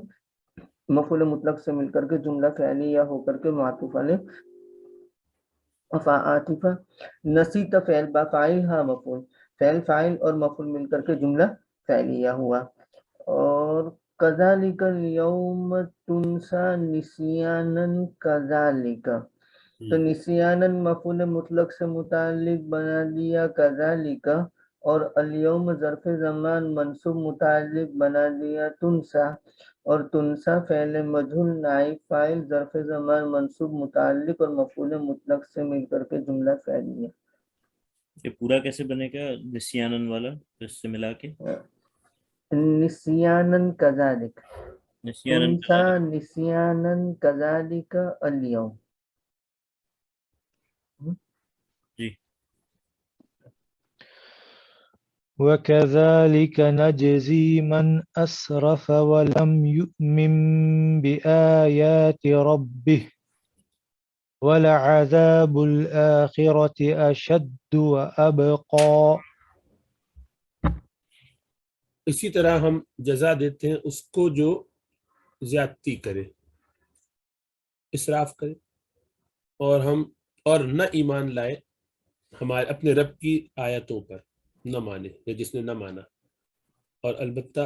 مفعول مطلق سے مل کر کے جملہ فعلیہ ہو کر کے معطوف علیہ عاطفہ. نسیت فعل با فاعل، ہاں مفعول فعل فاعل اور مفعول مل کر کے جملہ فعلیہ ہوا. اور کذالک اليوم تنسا نسیانا کذالک، تو نسیانن مفعول مطلق سے متعلق بنا دیا کذالک، اور الیوم ظرف زمان منصوب متعلق بنا دیا تنسا، اور تنسا فعل مجہول نائب فاعل ظرف زمان منصوب متعلق اور مفعول مطلق سے مل کر کے جملہ فعلیہ. یہ پورا کیسے بنے گا نسیانن والا اس سے ملا کے؟ نسیانن کذالک، نسیانن تنسا نسیانن کذالک الیوم. وَكَذَلِكَ نَجْزِي مَنْ أَسْرَفَ وَلَمْ يُؤْمِنْ بِآيَاتِ رَبِّهِ وَلَعَذَابُ الْآخِرَةِ أَشَدُّ وَأَبْقَى. اسی طرح ہم جزا دیتے ہیں اس کو جو زیادتی کرے، اسراف کرے، اور نہ ایمان لائے ہمارے اپنے رب کی آیتوں پر، نہ مانے یا جس نے نہ مانا، اور البتہ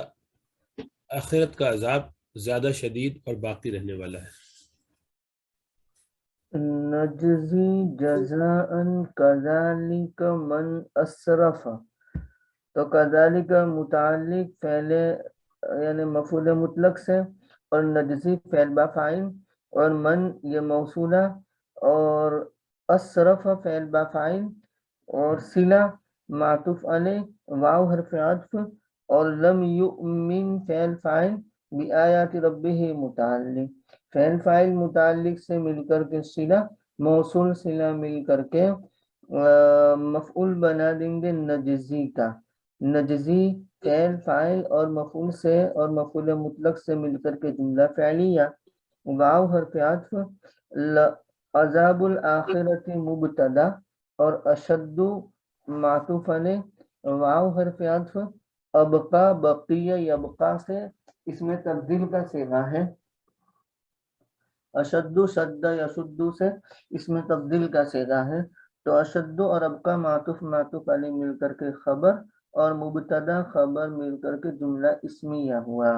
آخرت کا عذاب زیادہ شدید اور باقی رہنے والا ہے۔ نجزی جزاء کذالک من اسرف، تو کذالک متعلق فعل یعنی مفعول مطلق سے، اور نجزی فعل با فاعل، اور من یہ موصولہ، اور اسرف فعل با فاعل، اور صلہ معطوف علیہ، واو حرف عطف، اور لم یؤمن فعل فاعل، بآیات ربہ متعلق، فعل فاعل متعلق سے مل کر کے صلہ، موصول صلہ مل کر کے مفعول بنا دیں گے نجزی کا۔ نجزی فعل فاعل اور مفعول سے اور مفعول مطلق سے مل کر کے جملہ فعلیہ، واو حرف عطف، عذاب الآخرت مبتدا، اور اشد معطوف علیہ، واو حرف عطف، ابقا بقیہ یبقا سے اس میں تبدیل کا صیغہ ہے، اشد شد یشد سے اس میں تبدیل کا صیغہ ہے، تو اشد اور ابقا معطوف علیہ مل کر کے خبر، اور مبتدا خبر مل کر کے جملہ اسمیہ ہوا۔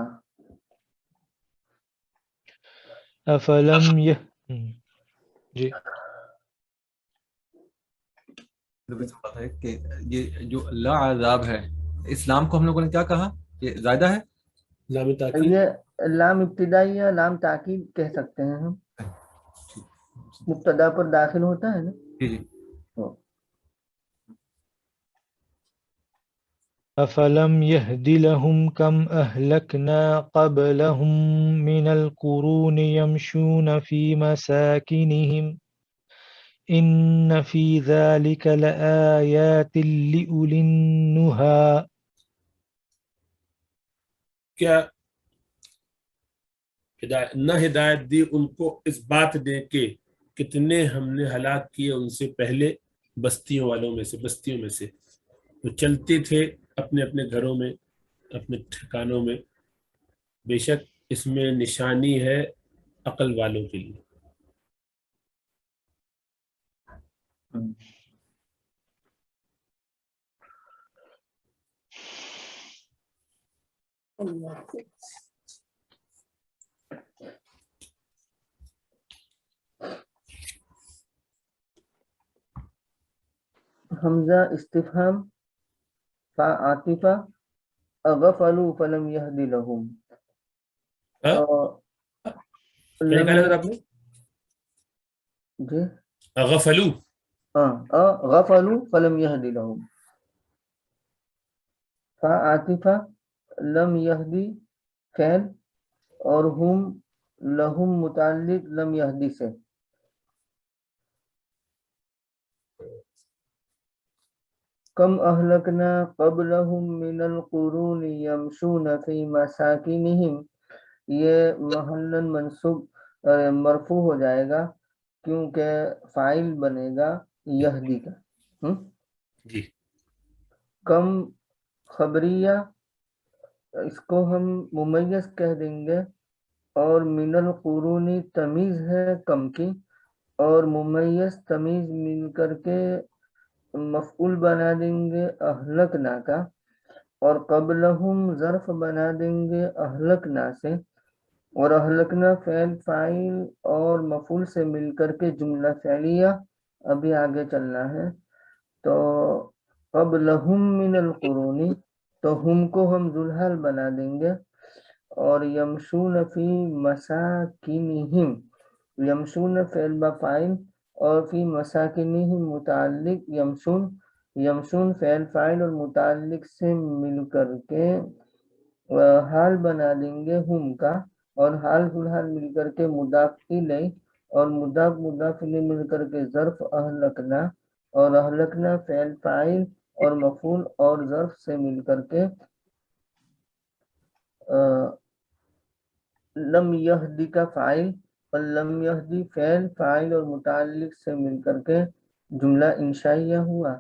افلم جی بات ہے کہ یہ جو لا عذاب ہے، اسلام کو ہم لوگوں نے کیا کہا؟ یہ زائدہ ہے، لام تاکید، یہ لام ابتدائی یا لام تاکید کہہ سکتے ہیں ہم، مبتدا پر داخل ہوتا ہے نا۔ جی جی۔ افلم يهد لهم كم أهلكنا قبلهم من القرون يمشون في مساكنهم إن في ذلك لآيات لأولي النهى. کیا نہ ہدایت دی ان کو اس بات دے کے کتنے ہم نے ہلاک کیے ان سے پہلے بستیوں میں سے وہ چلتے تھے اپنے اپنے گھروں میں، اپنے ٹھکانوں میں، بے شک اس میں نشانی ہے عقل والوں کے لیے۔ حمزہ استفہام، فا عاطفہ، اغفلوا فلم یہد لہم، کیا نکالا تھا آپ نے؟ جی غفلو، غفلوا فلم یہد لہم، فا عاطفہ، لم یہدی فعل، اور ہم لہم متعلق لم یہدی سے، کم اہلکنا قبلہم من القرون یمشون فی مساکنہم، یہ محلاً منصوب مرفوع ہو جائے گا کیونکہ فاعل بنے گا یہدی کا۔ جی کم خبریہ، اس کو ہم ممیز کہہ دیں گے، اور من القرون تمیز ہے کم کی، اور ممیز تمیز مل کر کے مفعول بنا دیں گے اہلکنا کا، اور قبلہم ظرف بنا دیں گے اہلکنا سے، اور اہلکنا فعل فاعل اور مفعول سے مل کر کے جملہ فعلیہ ابھی آگے چلنا ہے، تو قبلہم من القرون، تو ہم کو ہم ذوالحال بنا دیں گے، اور یمشون فی مساکنہم، یمشون فعل با فاعل، اور فی مساکنہم متعلق یمشون، یمشون فعل فاعل اور متعلق سے مل کر کے حال بنا دیں گے ہم کا، اور حال ذوالحال مل کر کے مضاف الیہ، اور مضاف الیہ مل کر کے ظرف اہلکنا، اور اہلکنا فعل فاعل اور مفعول اور ظرف سے مل کر کے لم یہدی کا فاعل اور لم یہدی فعل، فاعل اور متعلق سے مل کر کے جملہ انشائیہ ہوا.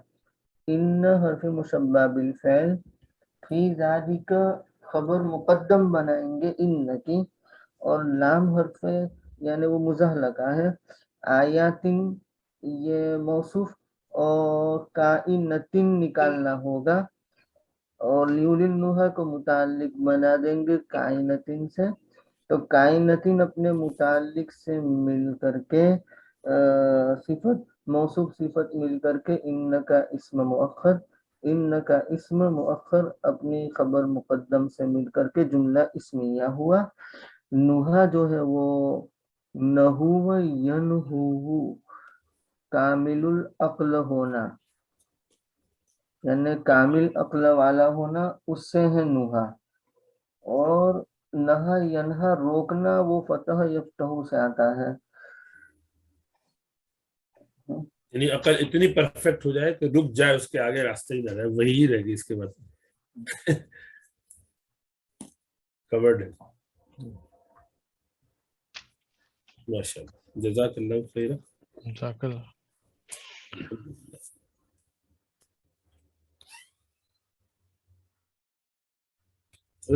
ان حرف مشبہ بالفعل، فی ذالک خبر مقدم بنائیں گے ان کی، اور لام حرف یعنی وہ مزحلقہ ہے. آیاتن یہ موصوف اور کائنتن نکالنا ہوگا، اور لیول النحا کو متعلق بنا دیں گے کائنتن سے. تو کائنتن اپنے متعلق سے مل کر کے صفت، موصوف صفت مل کر کے ان کا اسم مؤخر، ان کا اسم مؤخر اپنی خبر مقدم سے مل کر کے جملہ اسمیہ ہوا. نوحہ جو ہے وہ نحو ینحو کامل العقل ہونا، یعنی کامل عقل والا ہونا، اس سے ہے نوحہ. اور نہا ینہا روکنا، وہ فتح یفتح سے آتا ہے. یعنی عقل اتنی پرفیکٹ ہو جائے کہ رک جائے، اس کے آگے راستے ہی نہ رہے، وہی ہی رہے گی اس کے بعد. کورڈ ہے. ماشاء اللہ، جزاک اللہ خیر. جزاک اللہ.